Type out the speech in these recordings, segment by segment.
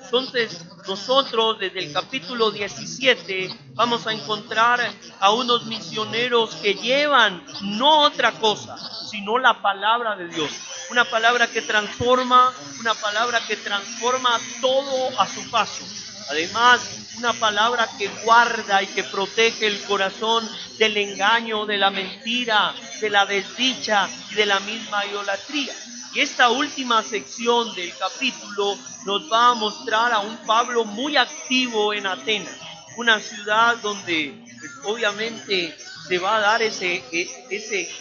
Entonces, nosotros desde el capítulo 17 vamos a encontrar a unos misioneros que llevan no otra cosa, sino la palabra de Dios. Una palabra que transforma todo a su paso. Además, una palabra que guarda y que protege el corazón del engaño, de la mentira, de la desdicha y de la misma idolatría. Y esta última sección del capítulo nos va a mostrar a un Pablo muy activo en Atenas, una ciudad donde pues, obviamente se va a dar ese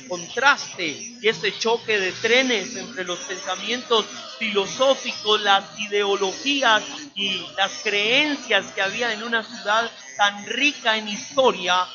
contraste y ese choque de trenes entre los pensamientos filosóficos, las ideologías y las creencias que había en una ciudad tan rica en historia,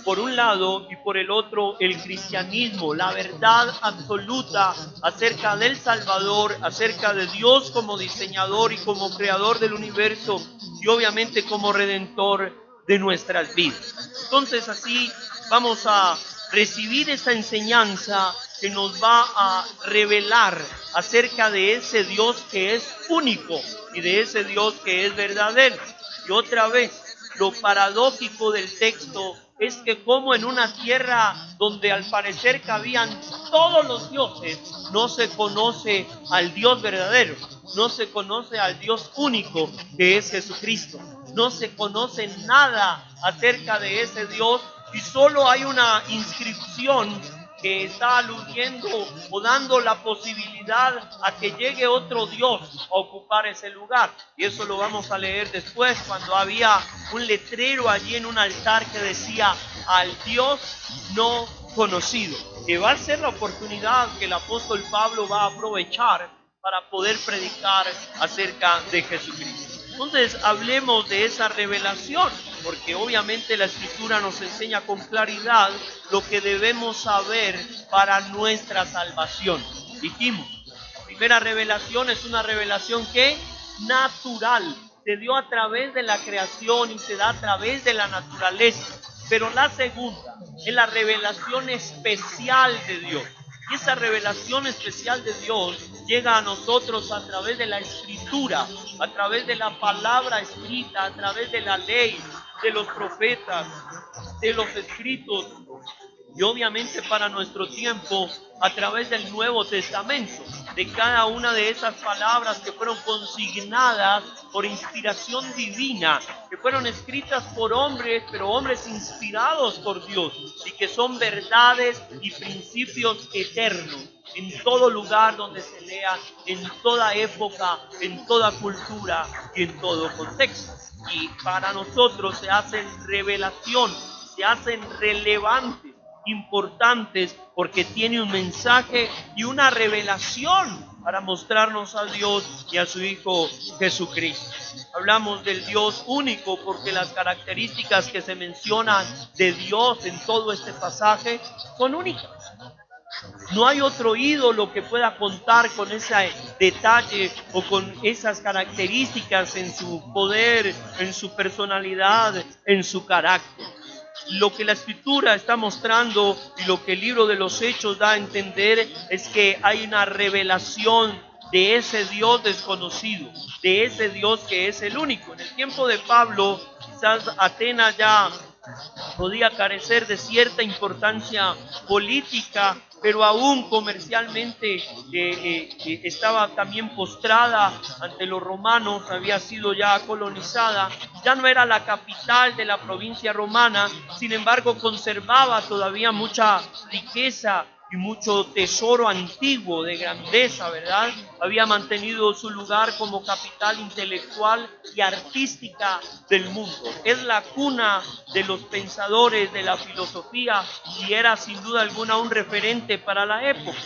por un lado, y por el otro el cristianismo, la verdad absoluta acerca del Salvador, acerca de Dios como diseñador y como creador del universo y obviamente como redentor de nuestras vidas. Entonces así vamos a recibir esta enseñanza que nos va a revelar acerca de ese Dios que es único y de ese Dios que es verdadero. Y otra vez, lo paradójico del texto es que como en una tierra donde al parecer cabían todos los dioses, no se conoce al Dios verdadero, no se conoce al Dios único que es Jesucristo, no se conoce nada acerca de ese Dios y solo hay una inscripción que está aludiendo o dando la posibilidad a que llegue otro Dios a ocupar ese lugar. Y eso lo vamos a leer después, cuando había un letrero allí en un altar que decía al Dios no conocido, que va a ser la oportunidad que el apóstol Pablo va a aprovechar para poder predicar acerca de Jesucristo. Entonces hablemos de esa revelación, porque obviamente la Escritura nos enseña con claridad lo que debemos saber para nuestra salvación. Dijimos, la primera revelación es una revelación que natural, se dio a través de la creación y se da a través de la naturaleza. Pero la segunda es la revelación especial de Dios. Y esa revelación especial de Dios llega a nosotros a través de la Escritura, a través de la palabra escrita, a través de la ley, de los profetas, de los escritos y obviamente para nuestro tiempo a través del Nuevo Testamento, de cada una de esas palabras que fueron consignadas por inspiración divina, que fueron escritas por hombres, pero hombres inspirados por Dios y que son verdades y principios eternos en todo lugar donde se lea, en toda época, en toda cultura y en todo contexto. Y para nosotros se hacen revelación, se hacen relevantes, importantes, porque tiene un mensaje y una revelación para mostrarnos a Dios y a su Hijo Jesucristo. Hablamos del Dios único porque las características que se mencionan de Dios en todo este pasaje son únicas. No hay otro ídolo que pueda contar con ese detalle o con esas características en su poder, en su personalidad, en su carácter. Lo que la Escritura está mostrando y lo que el libro de los Hechos da a entender es que hay una revelación de ese Dios desconocido, de ese Dios que es el único. En el tiempo de Pablo, quizás Atenas ya podía carecer de cierta importancia política, pero aún comercialmente estaba también postrada ante los romanos, había sido ya colonizada, ya no era la capital de la provincia romana, sin embargo conservaba todavía mucha riqueza y mucho tesoro antiguo de grandeza, ¿verdad? Había mantenido su lugar como capital intelectual y artística del mundo. Es la cuna de los pensadores de la filosofía y era sin duda alguna un referente para la época.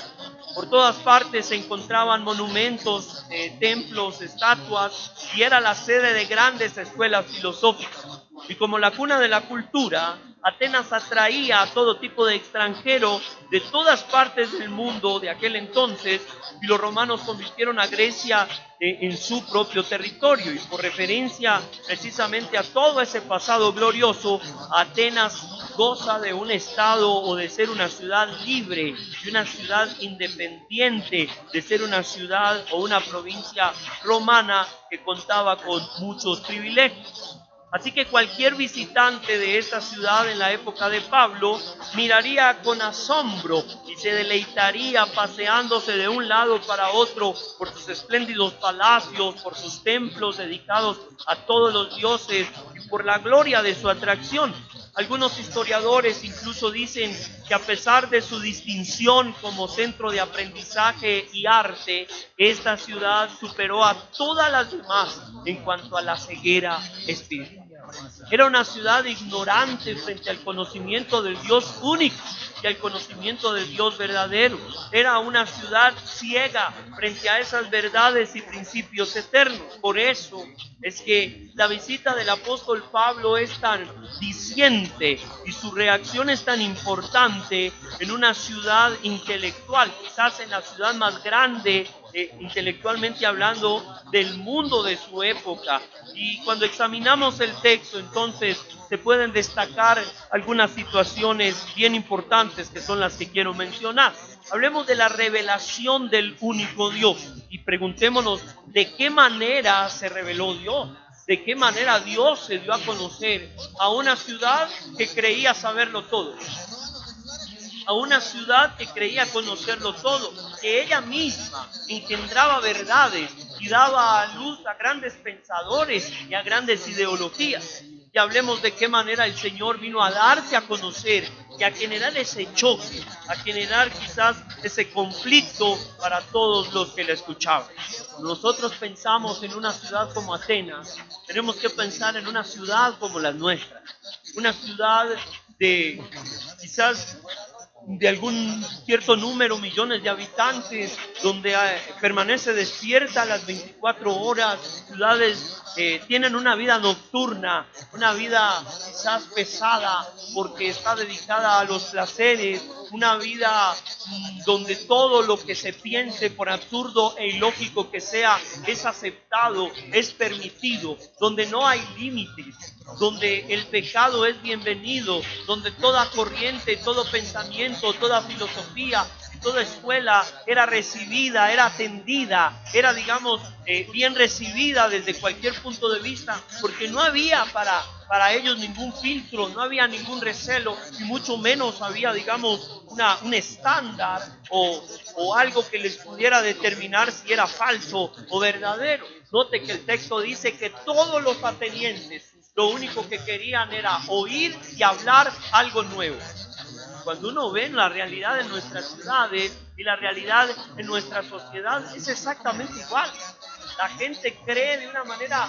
Por todas partes se encontraban monumentos, templos, estatuas, y era la sede de grandes escuelas filosóficas. Y como la cuna de la cultura, Atenas atraía a todo tipo de extranjero de todas partes del mundo de aquel entonces, y los romanos convirtieron a Grecia en su propio territorio. Y por referencia precisamente a todo ese pasado glorioso, Atenas goza de un estado o de ser una ciudad libre, de una ciudad independiente, de ser una ciudad o una provincia romana que contaba con muchos privilegios. Así que cualquier visitante de esta ciudad en la época de Pablo miraría con asombro y se deleitaría paseándose de un lado para otro por sus espléndidos palacios, por sus templos dedicados a todos los dioses y por la gloria de su atracción. Algunos historiadores incluso dicen que a pesar de su distinción como centro de aprendizaje y arte, esta ciudad superó a todas las demás en cuanto a la ceguera espiritual. Era una ciudad ignorante frente al conocimiento del Dios único y al conocimiento del Dios verdadero. Era una ciudad ciega frente a esas verdades y principios eternos. Por eso es que la visita del apóstol Pablo es tan diciente y su reacción es tan importante en una ciudad intelectual, quizás en la ciudad más grande intelectualmente hablando del mundo de su época. Y cuando examinamos el texto, entonces se pueden destacar algunas situaciones bien importantes que son las que quiero mencionar. Hablemos de la revelación del único Dios y preguntémonos de qué manera se reveló Dios. De qué manera Dios se dio a conocer a una ciudad que creía saberlo todo, a una ciudad que creía conocerlo todo, que ella misma engendraba verdades y daba a luz a grandes pensadores y a grandes ideologías. Y hablemos de qué manera el Señor vino a darse a conocer y a generar ese choque, a generar quizás ese conflicto para todos los que le escuchaban. Nosotros pensamos en una ciudad como Atenas, tenemos que pensar en una ciudad como la nuestra, una ciudad de quizás de algún cierto número, millones de habitantes, donde permanece despierta las 24 horas, ciudades tienen una vida nocturna, una vida quizás pesada porque está dedicada a los placeres, una vida donde todo lo que se piense, por absurdo e ilógico que sea, es aceptado, es permitido, donde no hay límites, donde el pecado es bienvenido, donde toda corriente, todo pensamiento, toda filosofía, toda escuela era recibida, era atendida, era, digamos, bien recibida desde cualquier punto de vista, porque no había para ellos ningún filtro, no había ningún recelo, y mucho menos había, digamos, un estándar o algo que les pudiera determinar si era falso o verdadero. Note que el texto dice que todos los atenienses lo único que querían era oír y hablar algo nuevo. Cuando uno ve la realidad de nuestras ciudades y la realidad de nuestra sociedad, es exactamente igual. La gente cree de una manera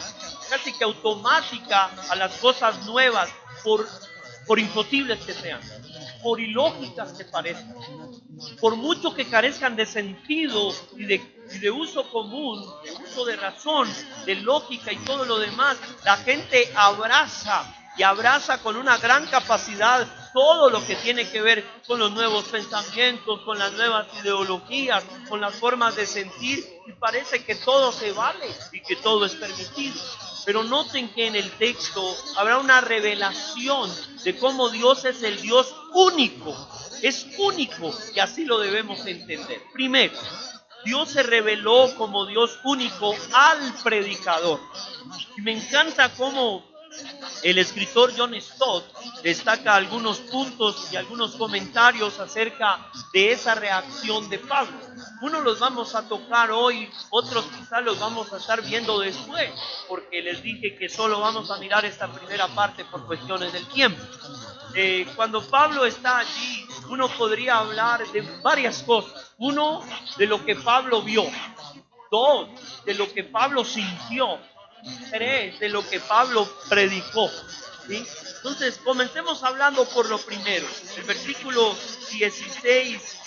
casi que automática a las cosas nuevas, por imposibles que sean, por ilógicas que parezcan, por mucho que carezcan de sentido y de uso común, de uso de razón, de lógica y todo lo demás. La gente abraza con una gran capacidad todo lo que tiene que ver con los nuevos pensamientos, con las nuevas ideologías, con las formas de sentir, y parece que todo se vale y que todo es permitido. Pero noten que en el texto habrá una revelación de cómo Dios es el Dios único. Es único y así lo debemos entender. Primero, Dios se reveló como Dios único al predicador. Y me encanta cómo el escritor John Stott destaca algunos puntos y algunos comentarios acerca de esa reacción de Pablo. Unos los vamos a tocar hoy, otros quizás los vamos a estar viendo después, porque les dije que solo vamos a mirar esta primera parte por cuestiones del tiempo. Cuando Pablo está allí, uno podría hablar de varias cosas. Uno, de lo que Pablo vio. Dos, de lo que Pablo sintió. Tres, de lo que Pablo predicó. ¿Sí? Entonces, comencemos hablando por lo primero. El versículo 16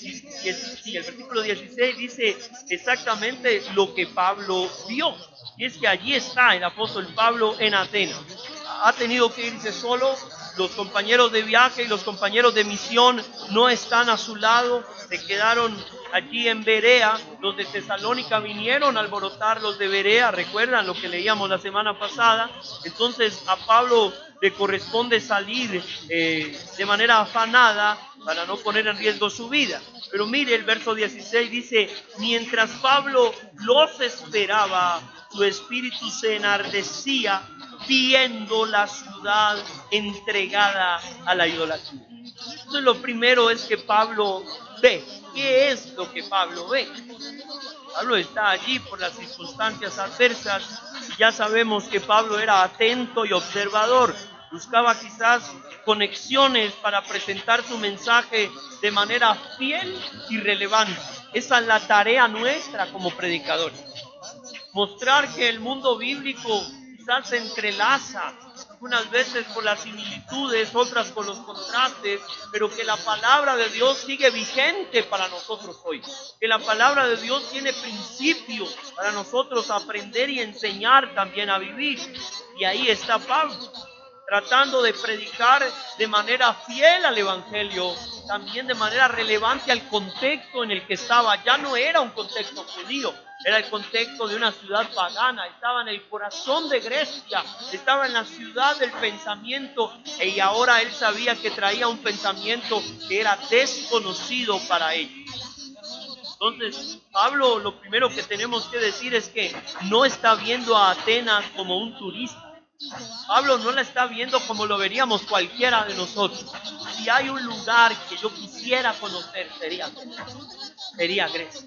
y el versículo 16 dice exactamente lo que Pablo vio. Y es que allí está el apóstol Pablo en Atenas. Ha tenido que irse solo, los compañeros de viaje y los compañeros de misión no están a su lado, se quedaron allí en Berea. Los de Tesalónica vinieron a alborotar los de Berea, recuerdan lo que leíamos la semana pasada. Entonces a Pablo le corresponde salir de manera afanada para no poner en riesgo su vida. Pero mire, el verso 16 dice: mientras Pablo los esperaba, su espíritu se enardecía viendo la ciudad entregada a la idolatría. Entonces lo primero es que Pablo ve. ¿Qué es lo que Pablo ve? Pablo está allí por las circunstancias adversas y ya sabemos que Pablo era atento y observador. Buscaba quizás conexiones para presentar su mensaje de manera fiel y relevante. Esa es la tarea nuestra como predicadores. Mostrar que el mundo bíblico quizás se entrelaza, unas veces con las similitudes, otras con los contrastes, pero que la palabra de Dios sigue vigente para nosotros hoy. Que la palabra de Dios tiene principios para nosotros aprender y enseñar también a vivir. Y ahí está Pablo, tratando de predicar de manera fiel al Evangelio, también de manera relevante al contexto en el que estaba. Ya no era un contexto judío, era el contexto de una ciudad pagana. Estaba en el corazón de Grecia, estaba en la ciudad del pensamiento, y ahora él sabía que traía un pensamiento que era desconocido para ellos. Entonces, Pablo, lo primero que tenemos que decir es que no está viendo a Atenas como un turista. Pablo no la está viendo como lo veríamos cualquiera de nosotros. Si hay un lugar que yo quisiera conocer, sería Grecia.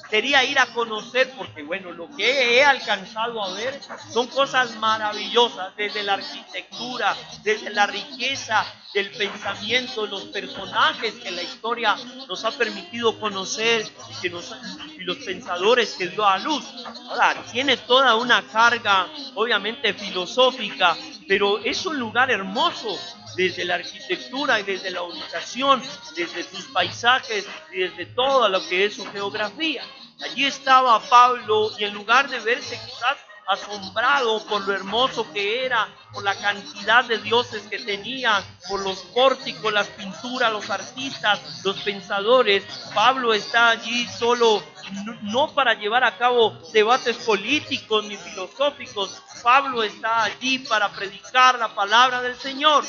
Quería ir a conocer, porque bueno, lo que he alcanzado a ver son cosas maravillosas, desde la arquitectura, desde la riqueza del pensamiento, los personajes que la historia nos ha permitido conocer y los pensadores que dio a luz. Ahora, tiene toda una carga, obviamente filosófica, pero es un lugar hermoso, desde la arquitectura y desde la ubicación, desde sus paisajes y desde todo lo que es su geografía. Allí estaba Pablo, y en lugar de verse quizás asombrado por lo hermoso que era, por la cantidad de dioses que tenía, por los pórticos, las pinturas, los artistas, los pensadores, Pablo está allí solo, no para llevar a cabo debates políticos ni filosóficos. Pablo está allí para predicar la palabra del Señor.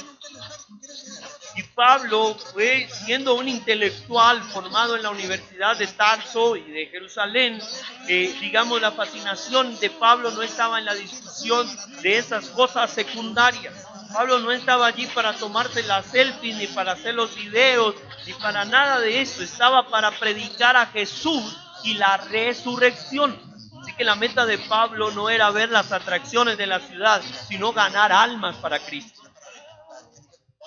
Y Pablo fue, siendo un intelectual formado en la Universidad de Tarso y de Jerusalén, digamos, la fascinación de Pablo no estaba en la discusión de esas cosas secundarias. Pablo no estaba allí para tomarse las selfies, ni para hacer los videos, ni para nada de eso. Estaba para predicar a Jesús y la resurrección. Así que la meta de Pablo no era ver las atracciones de la ciudad, sino ganar almas para Cristo.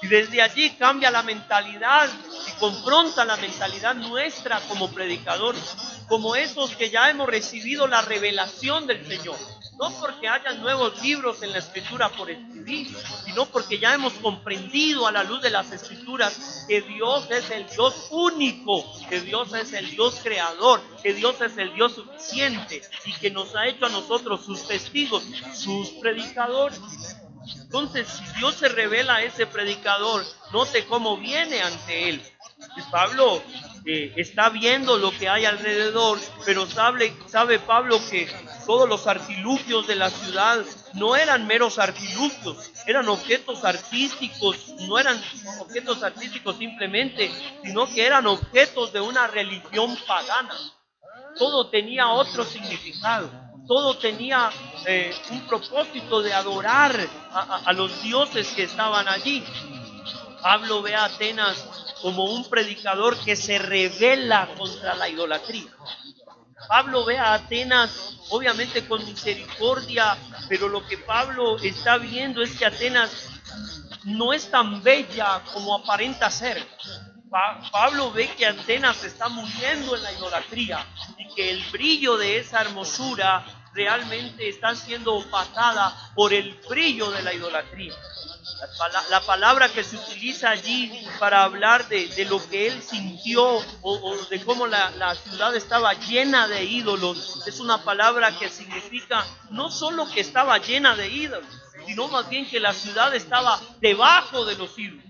Y desde allí cambia la mentalidad y confronta la mentalidad nuestra como predicadores, como esos que ya hemos recibido la revelación del Señor. No porque haya nuevos libros en la Escritura por escribir, sino porque ya hemos comprendido a la luz de las Escrituras que Dios es el Dios único, que Dios es el Dios creador, que Dios es el Dios suficiente y que nos ha hecho a nosotros sus testigos, sus predicadores. Entonces, si Dios se revela a ese predicador, note cómo viene ante él. Y Pablo está viendo lo que hay alrededor, pero sabe Pablo que todos los artilugios de la ciudad no eran meros artilugios, eran objetos artísticos, no eran objetos artísticos simplemente, sino que eran objetos de una religión pagana. Todo tenía otro significado. Todo tenía un propósito de adorar a los dioses que estaban allí. Pablo ve a Atenas como un predicador que se rebela contra la idolatría. Pablo ve a Atenas obviamente con misericordia, pero lo que Pablo está viendo es que Atenas no es tan bella como aparenta ser. Pablo ve que Atenas está muriendo en la idolatría y que el brillo de esa hermosura realmente está siendo opacada por el brillo de la idolatría. La palabra que se utiliza allí para hablar de lo que él sintió o de cómo la ciudad estaba llena de ídolos es una palabra que significa no solo que estaba llena de ídolos, sino más bien que la ciudad estaba debajo de los ídolos.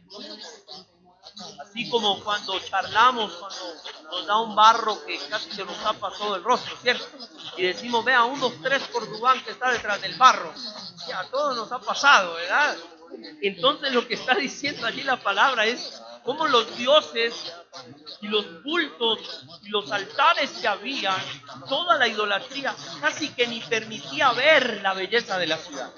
Así como cuando charlamos, cuando nos da un barro que casi se nos tapa todo el rostro, ¿cierto? Y decimos, vea, 1, 2, 3 Cordubán que está detrás del barro. Ya, a todos nos ha pasado, ¿verdad? Entonces lo que está diciendo allí la palabra es cómo los dioses y los cultos y los altares que había, toda la idolatría, casi que ni permitía ver la belleza de la ciudad.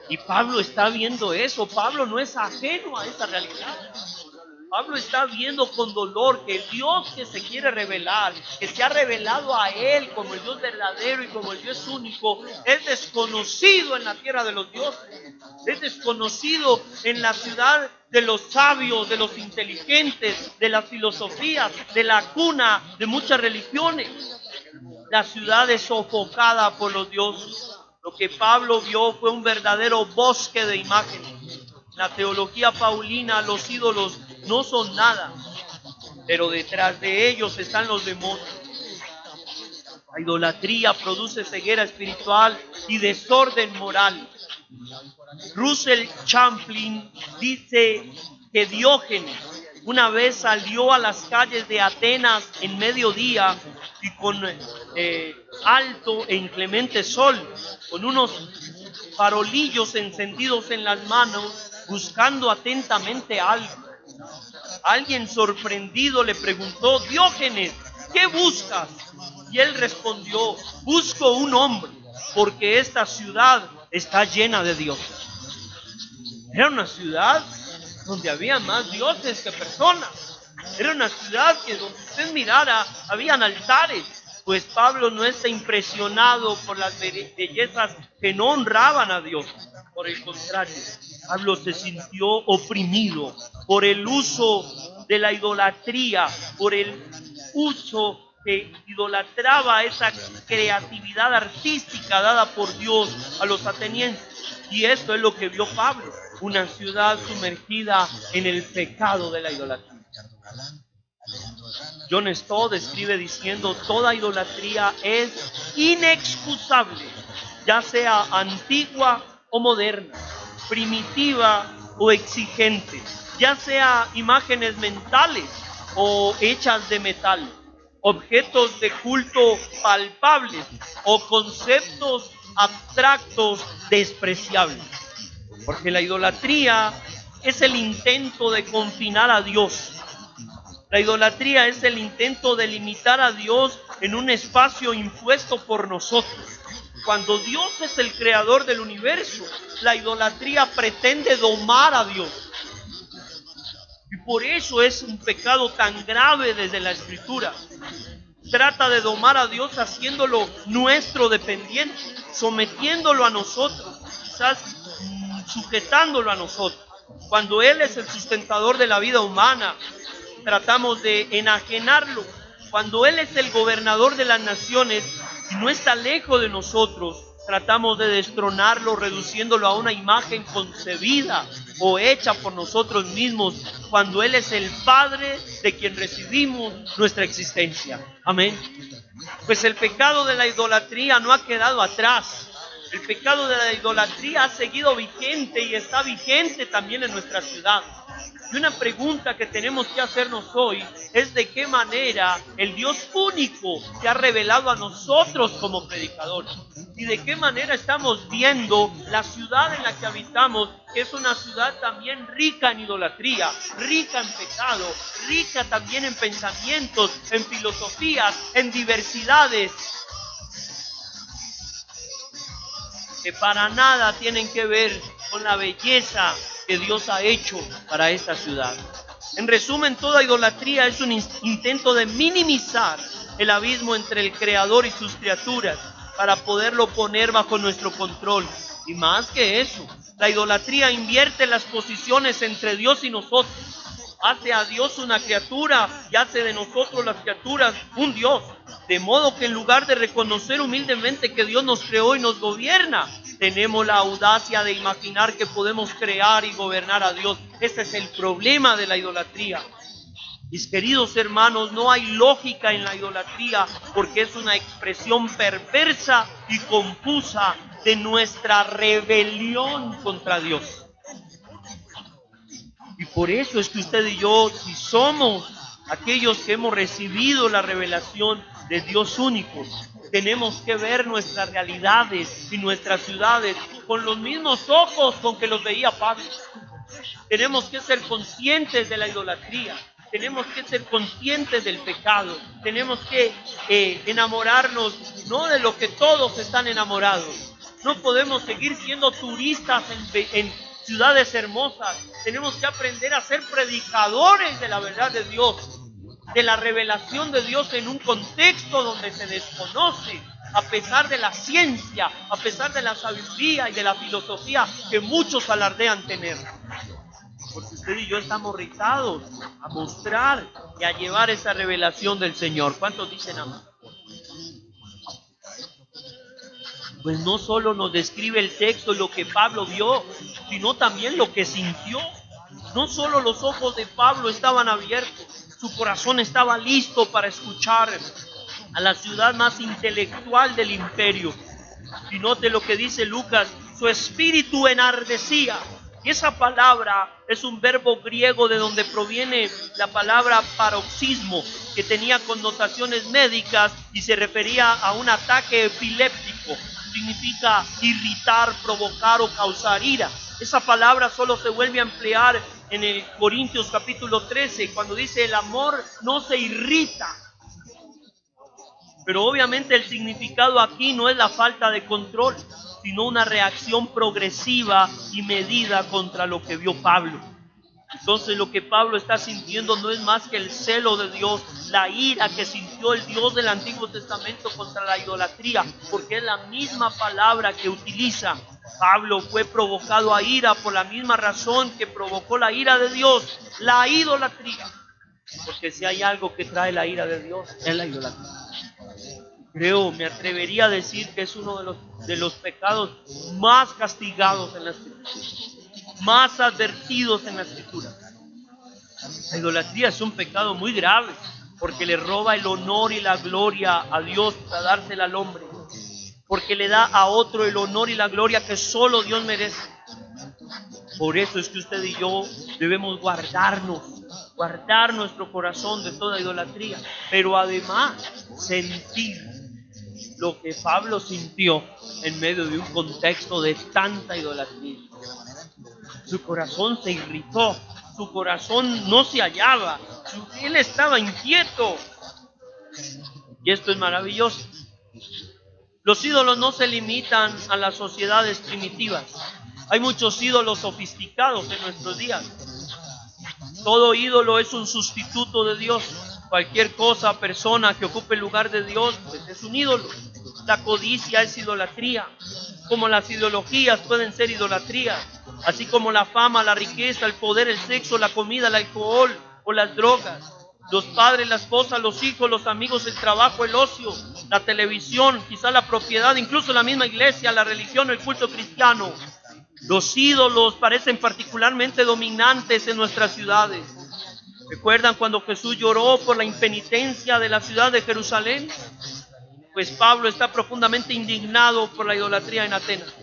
Y Pablo está viendo eso. Pablo no es ajeno a esa realidad. Pablo está viendo con dolor que el Dios que se quiere revelar, que se ha revelado a él como el Dios verdadero y como el Dios único, es desconocido en la tierra de los dioses, es desconocido en la ciudad de los sabios, de los inteligentes, de las filosofías, de la cuna de muchas religiones. La ciudad es sofocada por los dioses. Lo que Pablo vio fue un verdadero bosque de imágenes. La teología paulina, los ídolos no son nada, pero detrás de ellos están los demonios. La idolatría produce ceguera espiritual y desorden moral. Russell Champlin dice que Diógenes una vez salió a las calles de Atenas en mediodía y con alto e inclemente sol, con unos farolillos encendidos en las manos, buscando atentamente algo. Alguien sorprendido le preguntó: Diógenes, ¿qué buscas? Y él respondió: busco un hombre, porque esta ciudad está llena de dioses. Era una ciudad donde había más dioses que personas. Era una ciudad que donde usted mirara habían altares. Pues Pablo no está impresionado por las bellezas que no honraban a Dios. Por el contrario, Pablo se sintió oprimido por el uso de la idolatría, por el uso que idolatraba esa creatividad artística dada por Dios a los atenienses. Y esto es lo que vio Pablo, una ciudad sumergida en el pecado de la idolatría. John Stott escribe diciendo: toda idolatría es inexcusable, ya sea antigua o moderna, primitiva o exigente, ya sea imágenes mentales o hechas de metal, objetos de culto palpables o conceptos abstractos despreciables. Porque la idolatría es el intento de confinar a Dios. La idolatría es el intento de limitar a Dios en un espacio impuesto por nosotros. Cuando Dios es el creador del universo, la idolatría pretende domar a Dios. Y por eso es un pecado tan grave desde la Escritura. Trata de domar a Dios haciéndolo nuestro dependiente, sometiéndolo a nosotros, quizás sujetándolo a nosotros. Cuando Él es el sustentador de la vida humana, tratamos de enajenarlo. Cuando Él es el gobernador de las naciones y no está lejos de nosotros, tratamos de destronarlo, reduciéndolo a una imagen concebida o hecha por nosotros mismos, cuando Él es el Padre de quien recibimos nuestra existencia. Amén. Pues el pecado de la idolatría no ha quedado atrás. El pecado de la idolatría ha seguido vigente y está vigente también en nuestra ciudad. Y una pregunta que tenemos que hacernos hoy es: ¿de qué manera el Dios único se ha revelado a nosotros como predicadores? ¿Y de qué manera estamos viendo la ciudad en la que habitamos, que es una ciudad también rica en idolatría, rica en pecado, rica también en pensamientos, en filosofías, en diversidades, que para nada tienen que ver con la belleza que Dios ha hecho para esta ciudad? En resumen, toda idolatría es un intento de minimizar el abismo entre el Creador y sus criaturas para poderlo poner bajo nuestro control. Y más que eso, la idolatría invierte las posiciones entre Dios y nosotros. Hace a Dios una criatura y hace de nosotros las criaturas un Dios. De modo que en lugar de reconocer humildemente que Dios nos creó y nos gobierna, tenemos la audacia de imaginar que podemos crear y gobernar a Dios. Ese es el problema de la idolatría. Mis queridos hermanos, no hay lógica en la idolatría porque es una expresión perversa y confusa de nuestra rebelión contra Dios. Y por eso es que usted y yo, si somos aquellos que hemos recibido la revelación de Dios único, tenemos que ver nuestras realidades y nuestras ciudades con los mismos ojos con que los veía Pablo. Tenemos que ser conscientes de la idolatría. Tenemos que ser conscientes del pecado. Tenemos que enamorarnos no de lo que todos están enamorados. No podemos seguir siendo turistas en ciudades hermosas. Tenemos que aprender a ser predicadores de la verdad de Dios, de la revelación de Dios en un contexto donde se desconoce, a pesar de la ciencia, a pesar de la sabiduría y de la filosofía que muchos alardean tener. Porque usted y yo estamos retados a mostrar y a llevar esa revelación del Señor. ¿Cuántos dicen amén? Pues no solo nos describe el texto lo que Pablo vio, sino también lo que sintió. No solo los ojos de Pablo estaban abiertos, su corazón estaba listo para escuchar a la ciudad más intelectual del imperio. Y note lo que dice Lucas, su espíritu enardecía. Y esa palabra es un verbo griego de donde proviene la palabra paroxismo, que tenía connotaciones médicas y se refería a un ataque epiléptico. Significa irritar, provocar o causar ira. Esa palabra solo se vuelve a emplear en el Corintios capítulo 13, cuando dice el amor no se irrita. Pero obviamente el significado aquí no es la falta de control, sino una reacción progresiva y medida contra lo que vio Pablo. Entonces lo que Pablo está sintiendo no es más que el celo de Dios, la ira que sintió el Dios del Antiguo Testamento contra la idolatría, porque es la misma palabra que utiliza. Pablo fue provocado a ira por la misma razón que provocó la ira de Dios, la idolatría. Porque si hay algo que trae la ira de Dios, es la idolatría. Creo, me atrevería a decir que es uno de los pecados más castigados en la Escritura, más advertidos en la Escritura. La idolatría es un pecado muy grave, porque le roba el honor y la gloria a Dios para dársela al hombre, porque le da a otro el honor y la gloria que solo Dios merece. Por eso es que usted y yo debemos guardar nuestro corazón de toda idolatría, pero además sentir lo que Pablo sintió en medio de un contexto de tanta idolatría. Su corazón se irritó, su corazón no se hallaba, él estaba inquieto. Y esto es maravilloso. Los ídolos no se limitan a las sociedades primitivas. Hay muchos ídolos sofisticados en nuestros días. Todo ídolo es un sustituto de Dios. Cualquier cosa, persona que ocupe el lugar de Dios, pues es un ídolo. La codicia es idolatría, como las ideologías pueden ser idolatría, así como la fama, la riqueza, el poder, el sexo, la comida, el alcohol o las drogas. Los padres, la esposa, los hijos, los amigos, el trabajo, el ocio, la televisión, quizá la propiedad, incluso la misma iglesia, la religión, el culto cristiano. Los ídolos parecen particularmente dominantes en nuestras ciudades. ¿Recuerdan cuando Jesús lloró por la impenitencia de la ciudad de Jerusalén? Pues Pablo está profundamente indignado por la idolatría en Atenas.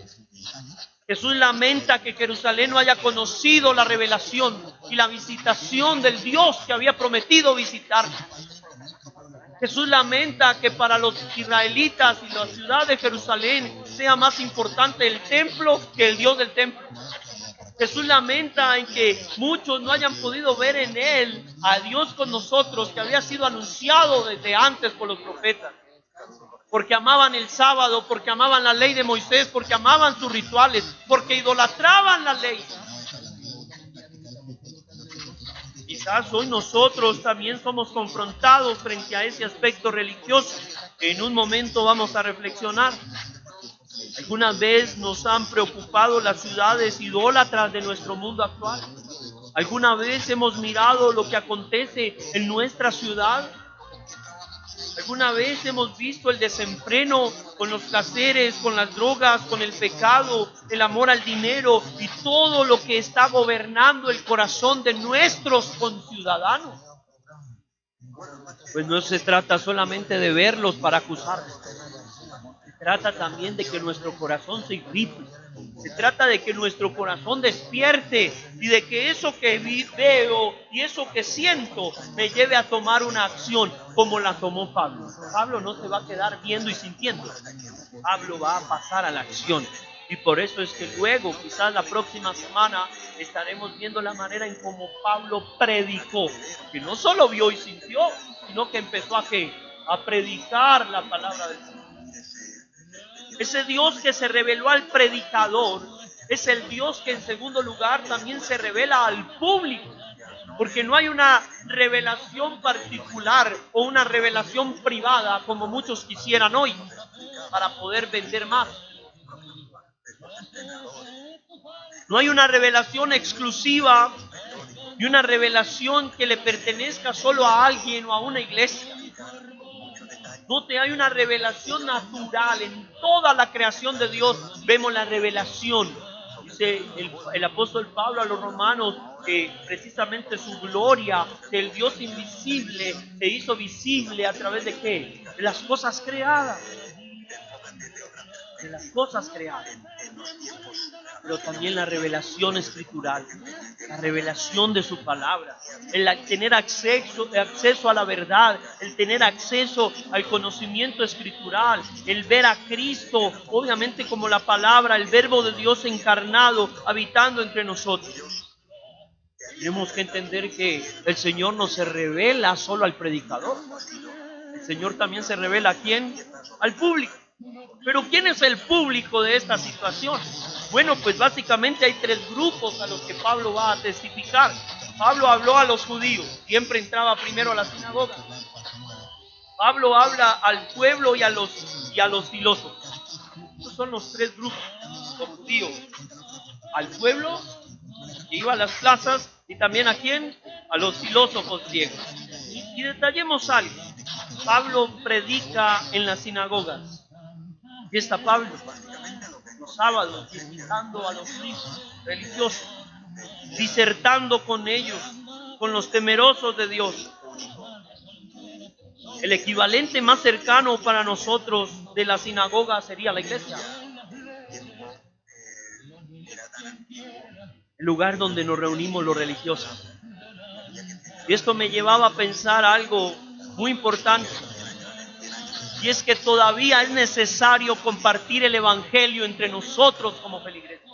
Jesús lamenta que Jerusalén no haya conocido la revelación y la visitación del Dios que había prometido visitar. Jesús lamenta que para los israelitas y la ciudad de Jerusalén sea más importante el templo que el Dios del templo. Jesús lamenta en que muchos no hayan podido ver en él a Dios con nosotros, que había sido anunciado desde antes por los profetas. Porque amaban el sábado, porque amaban la ley de Moisés, porque amaban sus rituales, porque idolatraban la ley. Quizás hoy nosotros también somos confrontados frente a ese aspecto religioso que en un momento vamos a reflexionar. ¿Alguna vez nos han preocupado las ciudades idólatras de nuestro mundo actual? ¿Alguna vez hemos mirado lo que acontece en nuestra ciudad? ¿Alguna vez hemos visto el desenfreno con los placeres, con las drogas, con el pecado, el amor al dinero y todo lo que está gobernando el corazón de nuestros conciudadanos? Pues no se trata solamente de verlos para acusarlos. Se trata también de que nuestro corazón se irrite. Se trata de que nuestro corazón despierte y de que eso que veo y eso que siento me lleve a tomar una acción como la tomó Pablo. Pablo no se va a quedar viendo y sintiendo. Pablo va a pasar a la acción. Y por eso es que luego, quizás la próxima semana, estaremos viendo la manera en cómo Pablo predicó. Que no solo vio y sintió, sino que empezó a predicar la palabra del Señor. Ese Dios que se reveló al predicador es el Dios que en segundo lugar también se revela al público. Porque no hay una revelación particular o una revelación privada como muchos quisieran hoy para poder vender más. No hay una revelación exclusiva y una revelación que le pertenezca solo a alguien o a una iglesia. No te hay una revelación natural. En toda la creación de Dios vemos la revelación. Dice el apóstol Pablo a los romanos que precisamente su gloria del Dios invisible se hizo visible a través de ¿qué? De las cosas creadas. De las cosas creadas. Pero también la revelación escritural, la revelación de su palabra, el tener acceso a la verdad, el tener acceso al conocimiento escritural, el ver a Cristo, obviamente como la palabra, el verbo de Dios encarnado, habitando entre nosotros. Tenemos que entender que el Señor no se revela solo al predicador. El Señor también se revela ¿a quién? Al público. Pero ¿quién es el público de esta situación? Bueno, pues básicamente hay tres grupos a los que Pablo va a testificar. Pablo habló a los judíos, siempre entraba primero a la sinagoga. Pablo habla al pueblo y a los filósofos. Estos son los tres grupos, los judíos. Al pueblo, que iba a las plazas, y también ¿a quién? A los filósofos griegos. Y detallemos algo. Pablo predica en las sinagogas. Y está Pablo los sábados visitando a los religiosos, disertando con ellos, con los temerosos de Dios. El equivalente más cercano para nosotros de la sinagoga sería la iglesia. El lugar donde nos reunimos los religiosos. Y esto me llevaba a pensar algo muy importante. Y es que todavía es necesario compartir el evangelio entre nosotros como feligreses.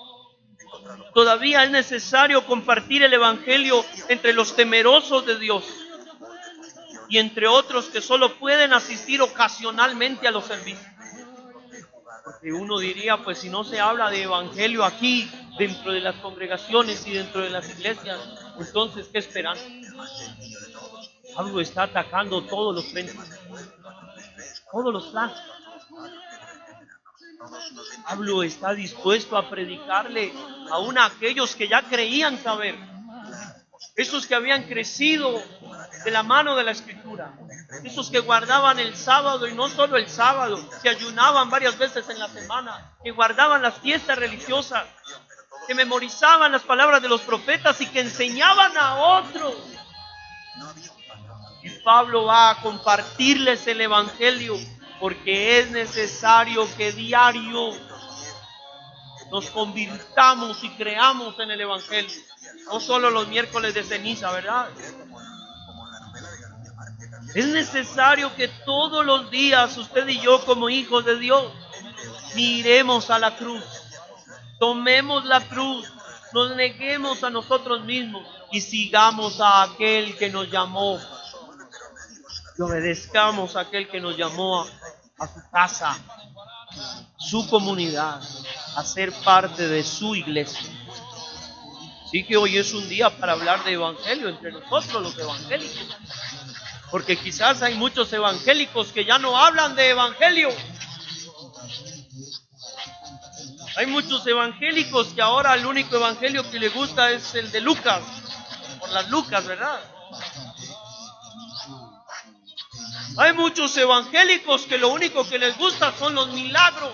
Todavía es necesario compartir el evangelio entre los temerosos de Dios y entre otros que solo pueden asistir ocasionalmente a los servicios. Porque uno diría, pues si no se habla de evangelio aquí, dentro de las congregaciones y dentro de las iglesias, entonces ¿qué esperan? Algo está atacando todos los frentes. Todos los planes. Pablo está dispuesto a predicarle aún a aquellos que ya creían saber. Esos que habían crecido de la mano de la Escritura. Esos que guardaban el sábado y no solo el sábado, que ayunaban varias veces en la semana, que guardaban las fiestas religiosas, que memorizaban las palabras de los profetas y que enseñaban a otros. Y Pablo va a compartirles el evangelio porque es necesario que diario nos convirtamos y creamos en el evangelio. No solo los miércoles de ceniza, ¿verdad? Es necesario que todos los días usted y yo como hijos de Dios miremos a la cruz, tomemos la cruz, nos neguemos a nosotros mismos y sigamos a aquel que nos llamó. Y obedezcamos a aquel que nos llamó a su casa, su comunidad, a ser parte de su iglesia. Así que hoy es un día para hablar de evangelio entre nosotros los evangélicos. Porque quizás hay muchos evangélicos que ya no hablan de evangelio. Hay muchos evangélicos que ahora el único evangelio que les gusta es el de Lucas, por las Lucas, ¿verdad? Hay muchos evangélicos que lo único que les gusta son los milagros,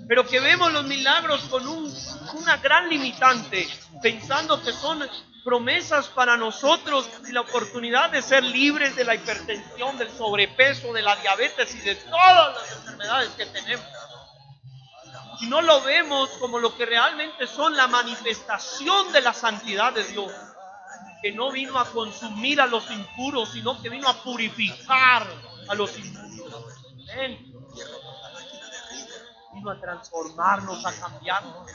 pero que vemos los milagros con una gran limitante, pensando que son promesas para nosotros y la oportunidad de ser libres de la hipertensión, del sobrepeso, de la diabetes y de todas las enfermedades. enfermedades que tenemos. Si no lo vemos como lo que realmente son la manifestación de la santidad de Dios, que no vino a consumir a los impuros, sino que vino a purificar a los impuros. ¿Ven? Vino a transformarnos, a cambiarnos.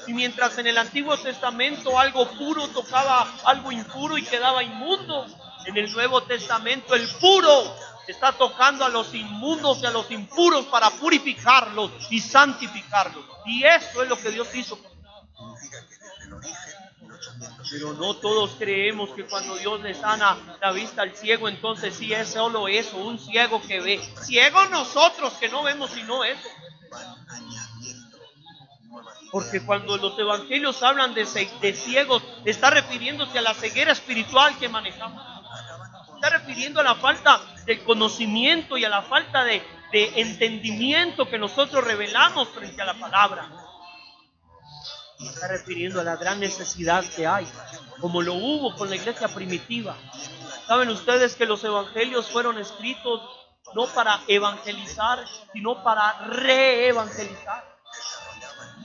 Y mientras en el Antiguo Testamento algo puro tocaba algo impuro y quedaba inmundo, en el Nuevo Testamento el puro está tocando a los inmundos y a los impuros para purificarlos y santificarlos. Y eso es lo que Dios hizo. Pero no todos creemos que cuando Dios le sana la vista al ciego, entonces sí es solo eso, un ciego que ve. Ciegos nosotros que no vemos sino eso. Porque cuando los evangelios hablan de ciegos, está refiriéndose a la ceguera espiritual que manejamos. Está refiriendo a la falta de conocimiento y a la falta de entendimiento que nosotros revelamos frente a la palabra. Está refiriendo a la gran necesidad que hay, como lo hubo con la iglesia primitiva. ¿Saben ustedes que los evangelios fueron escritos no para evangelizar, sino para reevangelizar?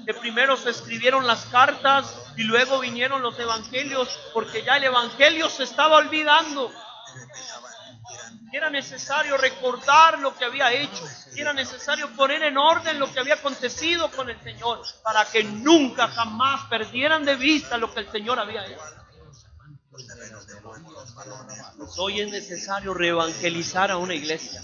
Que primero se escribieron las cartas y luego vinieron los evangelios, porque ya el evangelio se estaba olvidando. Era necesario recordar lo que había hecho, era necesario poner en orden lo que había acontecido con el Señor, para que nunca jamás perdieran de vista lo que el Señor había hecho. Pues hoy es necesario reevangelizar a una iglesia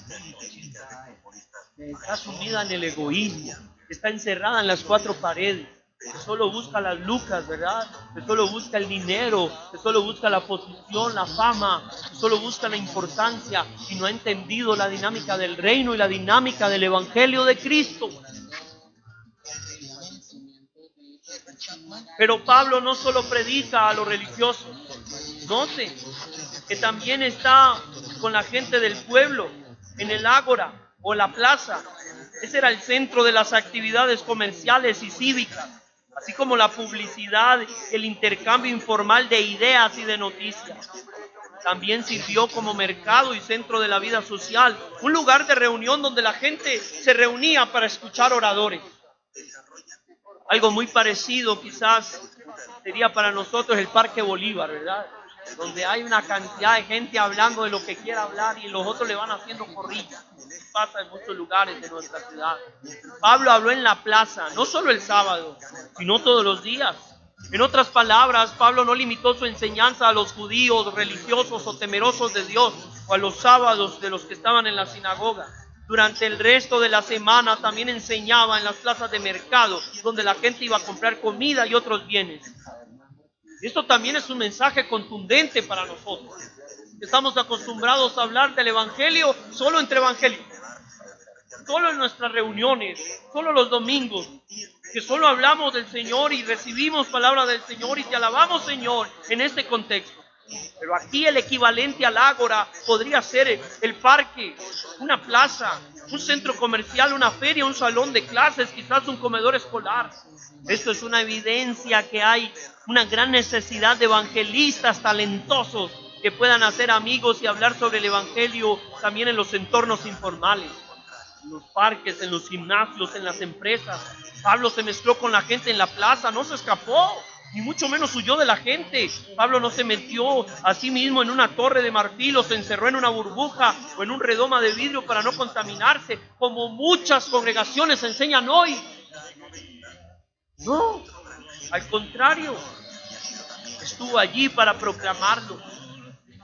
que está sumida en el egoísmo, que está encerrada en las cuatro paredes, que solo busca las lucas, ¿verdad? Que solo busca el dinero, que solo busca la posición, la fama, que solo busca la importancia y no ha entendido la dinámica del reino y la dinámica del evangelio de Cristo. Pero Pablo no solo predica a los religiosos, note que también está con la gente del pueblo, en el ágora o la plaza. Ese era el centro de las actividades comerciales y cívicas, así como la publicidad, el intercambio informal de ideas y de noticias. También sirvió como mercado y centro de la vida social, un lugar de reunión donde la gente se reunía para escuchar oradores. Algo muy parecido quizás sería para nosotros el Parque Bolívar, ¿verdad? Donde hay una cantidad de gente hablando de lo que quiera hablar y los otros le van haciendo corrillas. Pasa en muchos lugares de nuestra ciudad. Pablo habló en la plaza, no solo el sábado, sino todos los días. En otras palabras, Pablo no limitó su enseñanza a los judíos religiosos o temerosos de Dios o a los sábados de los que estaban en la sinagoga. Durante el resto de la semana también enseñaba en las plazas de mercado, donde la gente iba a comprar comida y otros bienes. Esto también es un mensaje contundente para nosotros. Estamos acostumbrados a hablar del evangelio solo entre evangélicos, solo en nuestras reuniones, solo los domingos, que solo hablamos del Señor y recibimos palabra del Señor y te alabamos, Señor, en este contexto. Pero aquí el equivalente al ágora podría ser el parque, una plaza, un centro comercial, una feria, un salón de clases, quizás un comedor escolar. Esto es una evidencia que hay una gran necesidad de evangelistas talentosos que puedan hacer amigos y hablar sobre el evangelio también en los entornos informales, en los parques, en los gimnasios, en las empresas. Pablo se mezcló con la gente en la plaza, no se escapó, ni mucho menos huyó de la gente. Pablo no se metió a sí mismo en una torre de marfil o se encerró en una burbuja o en un redoma de vidrio para no contaminarse, como muchas congregaciones enseñan hoy. No, al contrario, estuvo allí para proclamarlo.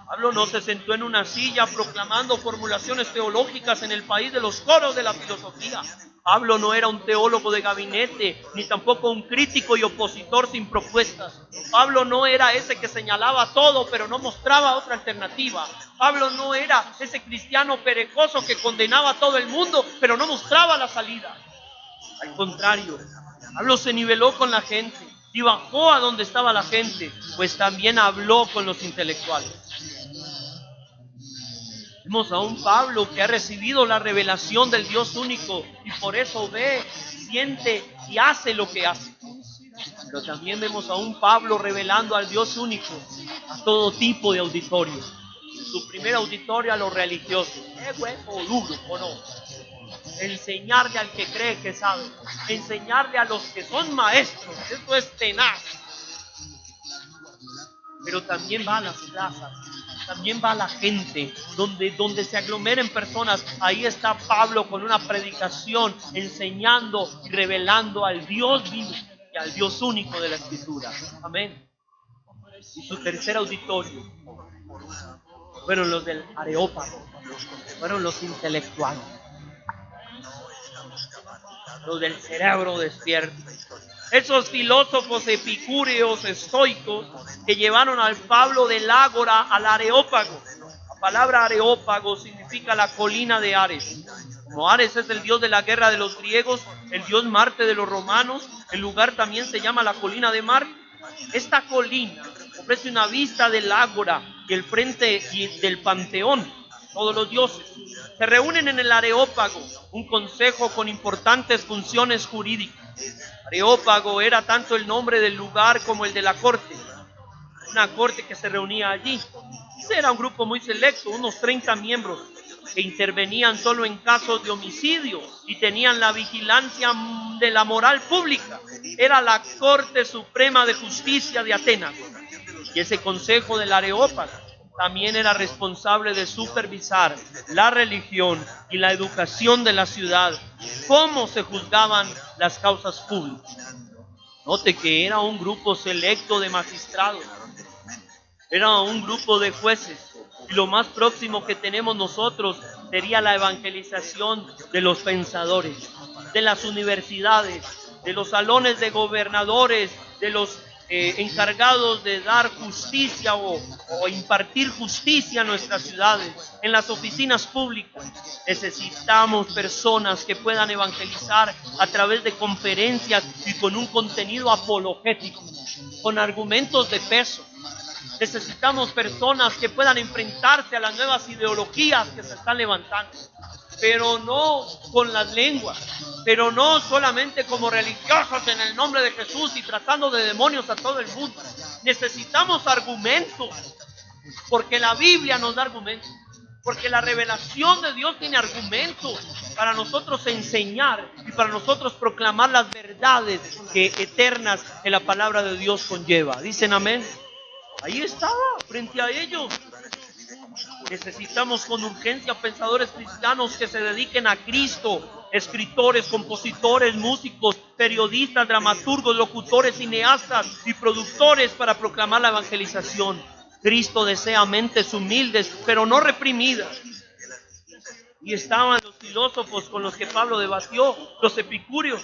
Pablo no se sentó en una silla proclamando formulaciones teológicas en el país de los coros de la filosofía. Pablo no era un teólogo de gabinete, ni tampoco un crítico y opositor sin propuestas. Pablo no era ese que señalaba todo, pero no mostraba otra alternativa. Pablo no era ese cristiano perezoso que condenaba a todo el mundo, pero no mostraba la salida. Al contrario, Pablo se niveló con la gente y bajó a donde estaba la gente, pues también habló con los intelectuales. Vemos a un Pablo que ha recibido la revelación del Dios único y por eso ve, siente y hace lo que hace. Pero también vemos a un Pablo revelando al Dios único a todo tipo de auditorios. Su primer auditorio a los religiosos. ¿Es huevo duro o no? enseñarle al que cree que sabe, enseñarle a los que son maestros. Esto es tenaz. Pero también va a las plazas, también va a la gente, donde se aglomeren personas. Ahí está Pablo con una predicación, enseñando y revelando al Dios vivo y al Dios único de la Escritura. Amén. Y su tercer auditorio fueron los del Areópago, fueron los intelectuales, los del cerebro despierto. Esos filósofos epicúreos, estoicos, que llevaron al Pablo del Ágora al Areópago. La palabra Areópago significa la colina de Ares. Como Ares es el dios de la guerra de los griegos, el dios Marte de los romanos, el lugar también se llama la colina de Marte. Esta colina ofrece una vista del Ágora y el frente del Panteón. Todos los dioses se reúnen en el Areópago, un consejo con importantes funciones jurídicas. Areópago era tanto el nombre del lugar como el de la corte, una corte que se reunía allí. Era un grupo muy selecto, unos 30 miembros, que intervenían solo en casos de homicidio y tenían la vigilancia de la moral pública. Era la Corte Suprema de Justicia de Atenas. Y ese consejo del Areópago también era responsable de supervisar la religión y la educación de la ciudad, cómo se juzgaban las causas públicas. Note que era un grupo selecto de magistrados, era un grupo de jueces, y lo más próximo que tenemos nosotros sería la evangelización de los pensadores, de las universidades, de los salones de gobernadores, de los encargados de dar justicia o impartir justicia a nuestras ciudades, en las oficinas públicas. Necesitamos personas que puedan evangelizar a través de conferencias y con un contenido apologético, con argumentos de peso. Necesitamos personas que puedan enfrentarse a las nuevas ideologías que se están levantando, pero no con las lenguas, pero no solamente como religiosos en el nombre de Jesús y tratando de demonios a todo el mundo. Necesitamos argumentos, porque la Biblia nos da argumentos, porque la revelación de Dios tiene argumentos para nosotros enseñar y para nosotros proclamar las verdades eternas que la palabra de Dios conlleva. ¿Dicen amén? Ahí estaba, frente a ellos. Necesitamos con urgencia pensadores cristianos que se dediquen a Cristo, escritores, compositores, músicos, periodistas, dramaturgos, locutores, cineastas y productores para proclamar la evangelización. Cristo desea mentes humildes, pero no reprimidas. Y estaban los filósofos con los que Pablo debatió, los epicúreos.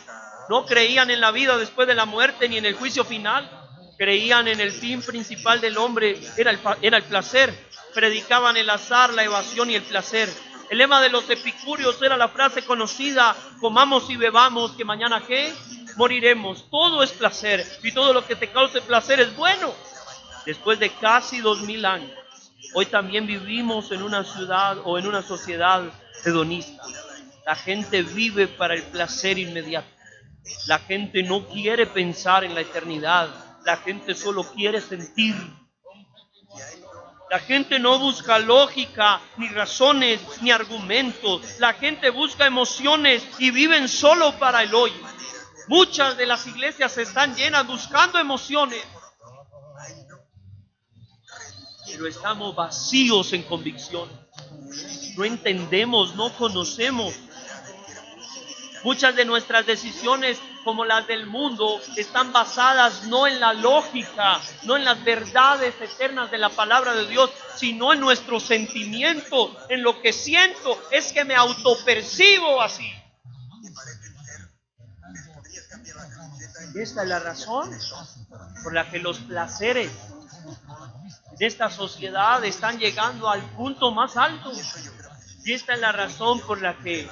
No creían en la vida después de la muerte ni en el juicio final. Creían en el fin principal del hombre, era el placer. Predicaban el azar, la evasión y el placer. El lema de los epicúreos era la frase conocida: comamos y bebamos, que mañana ¿qué? Moriremos. Todo es placer y todo lo que te cause placer es bueno. Después de casi 2000 años, hoy también vivimos en una ciudad o en una sociedad hedonista. La gente vive para el placer inmediato. La gente no quiere pensar en la eternidad. La gente solo quiere sentir. La gente no busca lógica, ni razones, ni argumentos. La gente busca emociones y viven solo para el hoy. Muchas de las iglesias están llenas buscando emociones, pero estamos vacíos en convicción. No entendemos, no conocemos. Muchas de nuestras decisiones, como las del mundo, están basadas no en la lógica, no en las verdades eternas de la palabra de Dios, sino en nuestros sentimientos, en lo que siento. Es que me autopercibo así. Y esta es la razón por la que los placeres de esta sociedad están llegando al punto más alto. Y esta es la razón por la que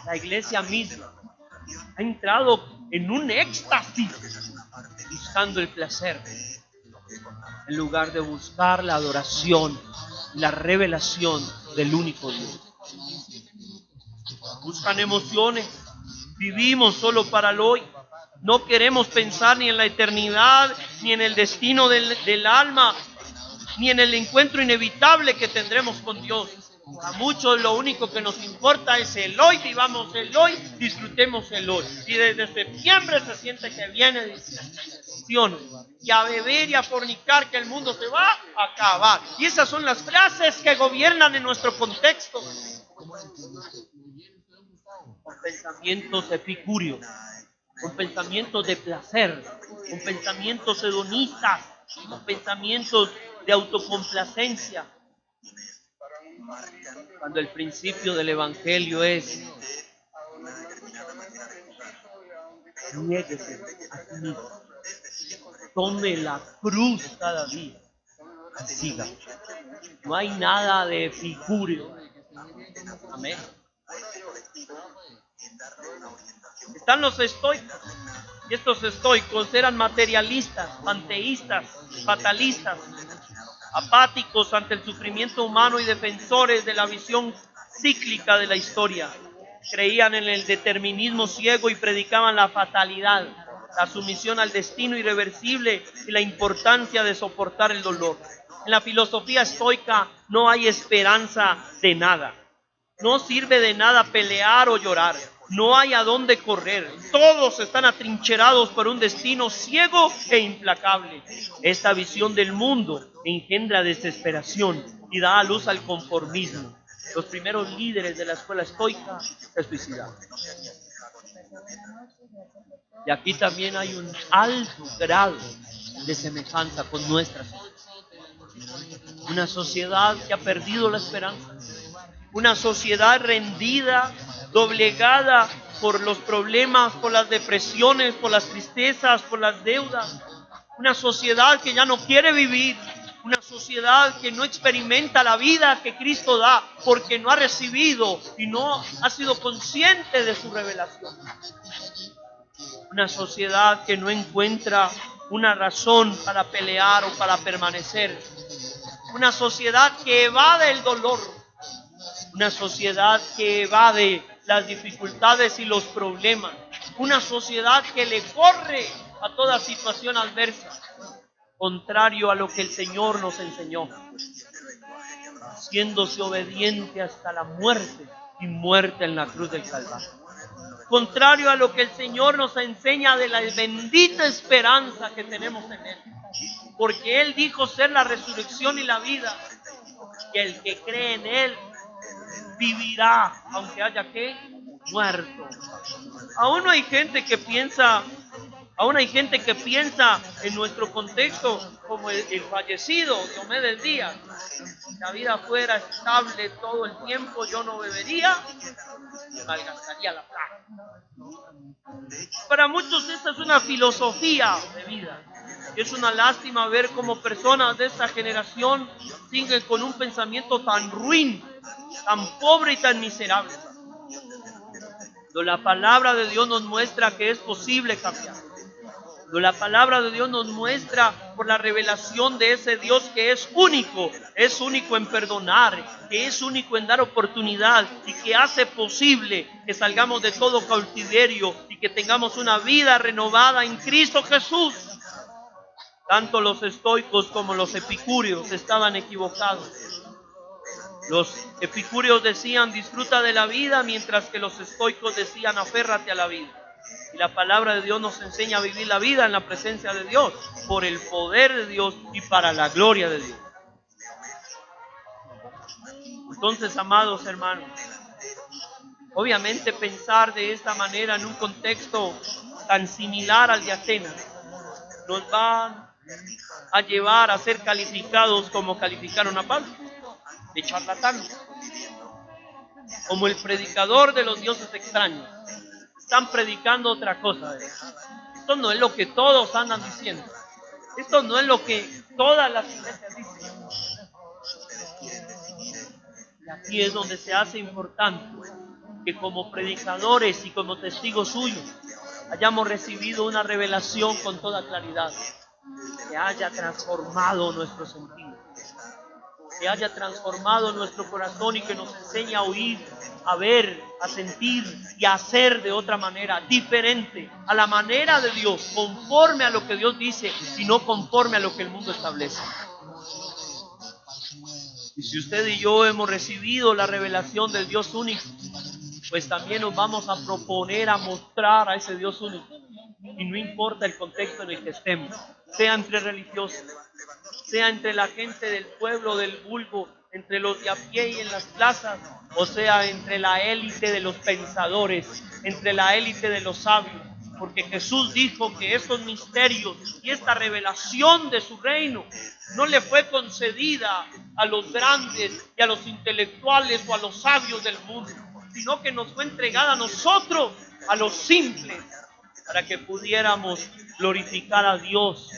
la iglesia misma ha entrado en un éxtasis buscando el placer, en lugar de buscar la adoración, la revelación del único Dios. Buscan emociones, vivimos solo para el hoy. No queremos pensar ni en la eternidad, ni en el destino del alma, ni en el encuentro inevitable que tendremos con Dios. A muchos lo único que nos importa es el hoy, vivamos el hoy, disfrutemos el hoy. Y desde septiembre se siente que viene discusión. Y a beber y a fornicar, que el mundo se va a acabar. Y esas son las frases que gobiernan en nuestro contexto. Con pensamientos epicúreos, con pensamientos de placer, con pensamientos hedonistas, con pensamientos de autocomplacencia. Cuando el principio del Evangelio es: niéguese a sí mismo, tome la cruz cada día y siga. No hay nada de epicúreo. Amén. Están los estoicos, y estos estoicos eran materialistas, panteístas, fatalistas, apáticos ante el sufrimiento humano y defensores de la visión cíclica de la historia. Creían en el determinismo ciego y predicaban la fatalidad, la sumisión al destino irreversible y la importancia de soportar el dolor. En la filosofía estoica no hay esperanza de nada. No sirve de nada pelear o llorar. No hay a dónde correr. Todos están atrincherados por un destino ciego e implacable. Esta visión del mundo engendra desesperación y da a luz al conformismo. Los primeros líderes de la escuela estoica se suicidaron. Y aquí también hay un alto grado de semejanza con nuestra sociedad. Una sociedad que ha perdido la esperanza. Una sociedad rendida, doblegada por los problemas, por las depresiones, por las tristezas, por las deudas. Una sociedad que ya no quiere vivir. Una sociedad que no experimenta la vida que Cristo da porque no ha recibido y no ha sido consciente de su revelación. Una sociedad que no encuentra una razón para pelear o para permanecer. Una sociedad que evade el dolor. Una sociedad que evade las dificultades y los problemas. Una sociedad que le corre a toda situación adversa. Contrario a lo que el Señor nos enseñó. Haciéndose obediente hasta la muerte y muerte en la cruz del Calvario. Contrario a lo que el Señor nos enseña de la bendita esperanza que tenemos en Él. Porque Él dijo ser la resurrección y la vida. Que el que cree en Él vivirá, aunque haya que muerto. Aún hay gente que piensa en nuestro contexto como el fallecido Diomedes Díaz. Si la vida fuera estable todo el tiempo, yo no bebería, me malgastaría la plata. Para muchos esta es una filosofía de vida. Es una lástima ver cómo personas de esta generación siguen con un pensamiento tan ruin, tan pobre y tan miserable. Pero la palabra de Dios nos muestra que es posible cambiar. Pero la palabra de Dios nos muestra por la revelación de ese Dios que es único en perdonar, que es único en dar oportunidad y que hace posible que salgamos de todo cautiverio y que tengamos una vida renovada en Cristo Jesús. Tanto los estoicos como los epicúreos estaban equivocados. Los epicúreos decían disfruta de la vida, mientras que los estoicos decían aférrate a la vida. Y la palabra de Dios nos enseña a vivir la vida en la presencia de Dios, por el poder de Dios y para la gloria de Dios. Entonces, amados hermanos, obviamente pensar de esta manera en un contexto tan similar al de Atenas nos va a llevar a ser calificados como calificaron a Pablo, de charlatán, como el predicador de los dioses extraños. Están predicando otra cosa. Esto no es lo que todos andan diciendo. Esto no es lo que todas las iglesias dicen. Y aquí es donde se hace importante que como predicadores y como testigos suyos hayamos recibido una revelación con toda claridad, que haya transformado nuestro sentido, que haya transformado nuestro corazón y que nos enseñe a oír, a ver, a sentir y a hacer de otra manera, diferente a la manera de Dios, conforme a lo que Dios dice y no conforme a lo que el mundo establece. Y si usted y yo hemos recibido la revelación del Dios único, pues también nos vamos a proponer a mostrar a ese Dios único. Y no importa el contexto en el que estemos, sea entre religiosos, sea entre la gente del pueblo, del vulgo, entre los de a pie y en las plazas, o sea entre la élite de los pensadores, entre la élite de los sabios. Porque Jesús dijo que estos misterios y esta revelación de su reino no le fue concedida a los grandes y a los intelectuales o a los sabios del mundo, sino que nos fue entregada a nosotros, a los simples, para que pudiéramos glorificar a Dios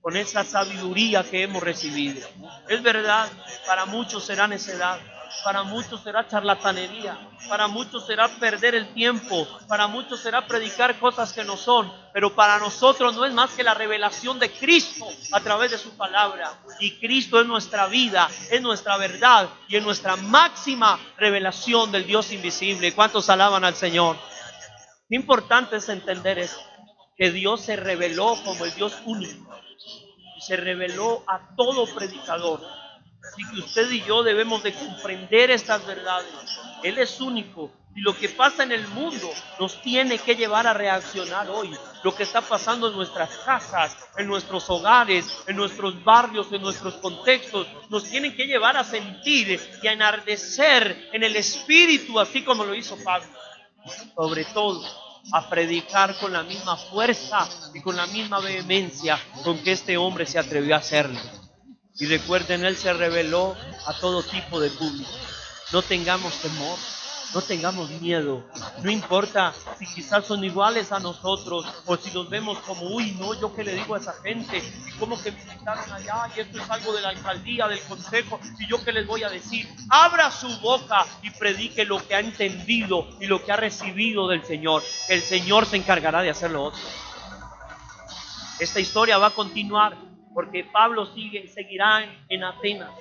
con esa sabiduría que hemos recibido. Es verdad, para muchos será necedad, para muchos será charlatanería, para muchos será perder el tiempo, para muchos será predicar cosas que no son, pero para nosotros no es más que la revelación de Cristo a través de su palabra. Y Cristo es nuestra vida, es nuestra verdad y es nuestra máxima revelación del Dios invisible. ¿Cuántos alaban al Señor? Qué importante es entender eso, que Dios se reveló como el Dios único y se reveló a todo predicador. Así que usted y yo debemos de comprender estas verdades. Él es único y lo que pasa en el mundo nos tiene que llevar a reaccionar hoy. Lo que está pasando en nuestras casas, en nuestros hogares, en nuestros barrios, en nuestros contextos, nos tienen que llevar a sentir y a enardecer en el espíritu, así como lo hizo Pablo. Sobre todo, a predicar con la misma fuerza y con la misma vehemencia con que este hombre se atrevió a hacerlo. Y recuerden, él se reveló a todo tipo de público. No tengamos temor, no tengamos miedo. No importa si quizás son iguales a nosotros o si los vemos como, uy, no, yo qué le digo a esa gente, y cómo que me invitaron allá y esto es algo de la alcaldía, del consejo, y yo qué les voy a decir. Abra su boca y predique lo que ha entendido y lo que ha recibido del Señor. El Señor se encargará de hacerlo otro. Esta historia va a continuar porque Pablo seguirá en Atenas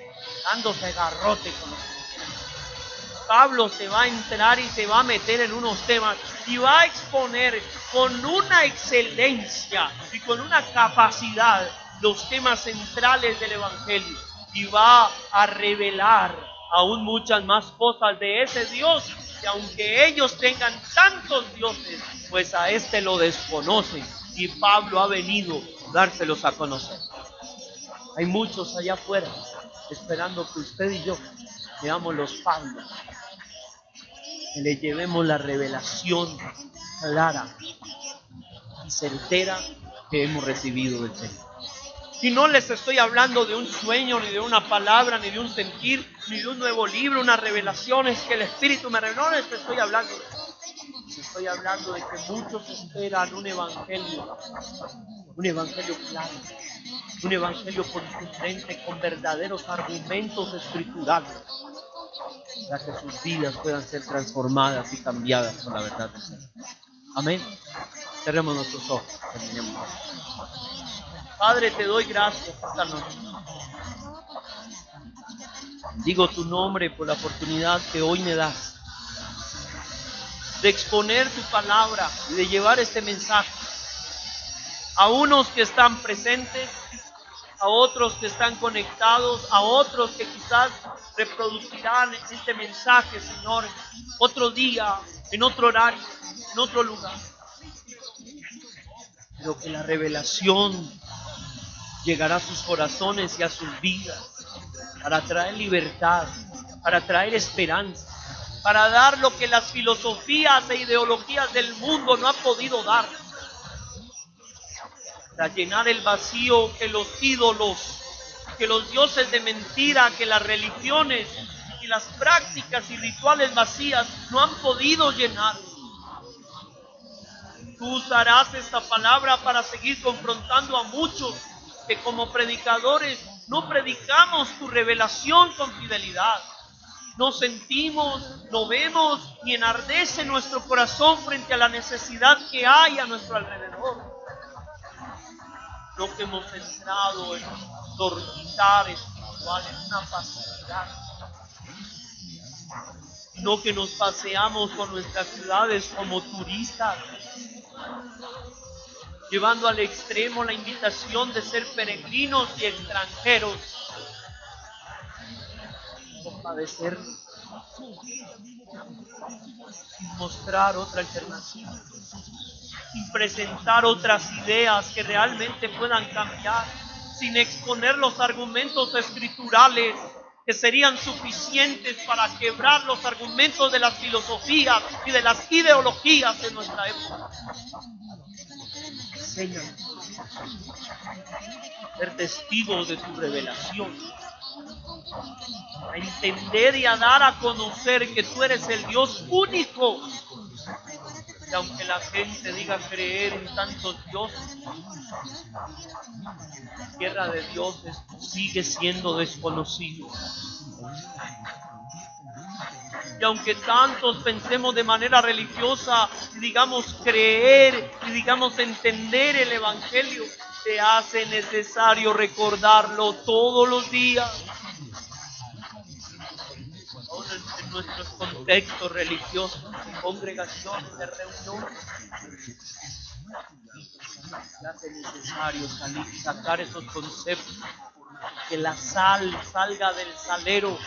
dándose garrote con los cristianos. Pablo se va a entrar y se va a meter en unos temas y va a exponer con una excelencia y con una capacidad los temas centrales del Evangelio y va a revelar aún muchas más cosas de ese Dios que aunque ellos tengan tantos dioses, pues a este lo desconocen y Pablo ha venido a dárselos a conocer. Hay muchos allá afuera esperando que usted y yo seamos los Pablos, que le llevemos la revelación clara y certera que hemos recibido del Señor. Y no les estoy hablando de un sueño, ni de una palabra, ni de un sentir, ni de un nuevo libro, unas revelaciones que el Espíritu me reveló. No les estoy hablando de eso. Estoy hablando de que muchos esperan un evangelio claro, un evangelio contundente con verdaderos argumentos escriturales, para que sus vidas puedan ser transformadas y cambiadas por la verdad del Señor. Amén. Cerremos nuestros ojos. Terminemos. Padre, te doy gracias esta noche. Digo tu nombre por la oportunidad que hoy me das de exponer tu palabra y de llevar este mensaje a unos que están presentes, a otros que están conectados, a otros que quizás reproducirán este mensaje, Señor, otro día, en otro horario, en otro lugar. Pero que la revelación llegará a sus corazones y a sus vidas para traer libertad, para traer esperanza, para dar lo que las filosofías e ideologías del mundo no han podido dar, para llenar el vacío que los ídolos, que los dioses de mentira, que las religiones y las prácticas y rituales vacías no han podido llenar. Tú usarás esta palabra para seguir confrontando a muchos que como predicadores no predicamos tu revelación con fidelidad. No sentimos, no vemos ni enardece nuestro corazón frente a la necesidad que hay a nuestro alrededor. No que hemos entrado en un dormitar espiritual, en una pasividad. No que nos paseamos por nuestras ciudades como turistas, llevando al extremo la invitación de ser peregrinos y extranjeros. padecer sin mostrar otra alternativa, sin presentar otras ideas que realmente puedan cambiar, sin exponer los argumentos escriturales que serían suficientes para quebrar los argumentos de las filosofías y de las ideologías de nuestra época. Enséñanos a ser testigos de tu revelación, a entender y a dar a conocer que tú eres el Dios único. Y aunque la gente diga creer en tantos dioses, la tierra de dioses sigue siendo desconocida. Y aunque tantos pensemos de manera religiosa y digamos creer y digamos entender el Evangelio, se hace necesario recordarlo todos los días. En nuestros contextos religiosos, congregaciones, de reuniones, se hace necesario sacar esos conceptos, que la sal salga del salero,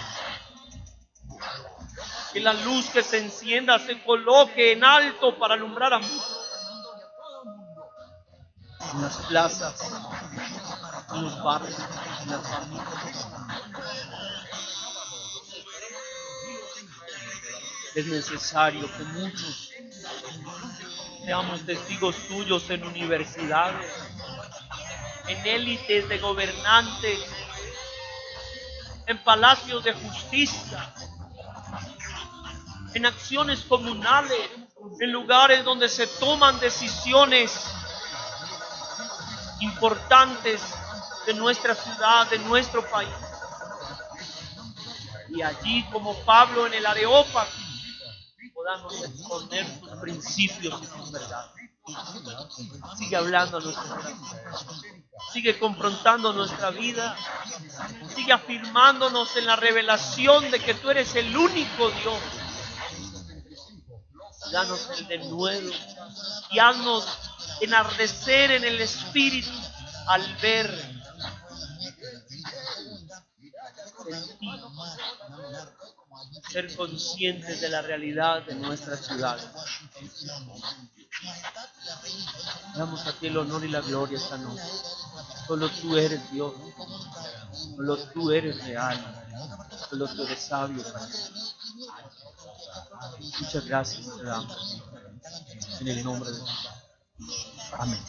que la luz que se encienda se coloque en alto para alumbrar a muchos. En las plazas, en los barrios, en las familias. Es necesario que muchos seamos testigos tuyos en universidades, en élites de gobernantes, en palacios de justicia, en acciones comunales, en lugares donde se toman decisiones importantes de nuestra ciudad, de nuestro país. Y allí, como Pablo en el Areópago, podamos exponer sus principios y sus verdades. Sigue hablando a nuestra vida, sigue confrontando nuestra vida, sigue afirmándonos en la revelación de que tú eres el único Dios. Danos el denuedo y haznos enardecer en el espíritu al ver, sentir, ser conscientes de la realidad de nuestra ciudad. Damos a ti el honor y la gloria esta noche. Solo tú eres Dios, solo tú eres real, solo tú eres sabio, Padre. Muchas gracias te damos en el nombre de Jesús. Amén.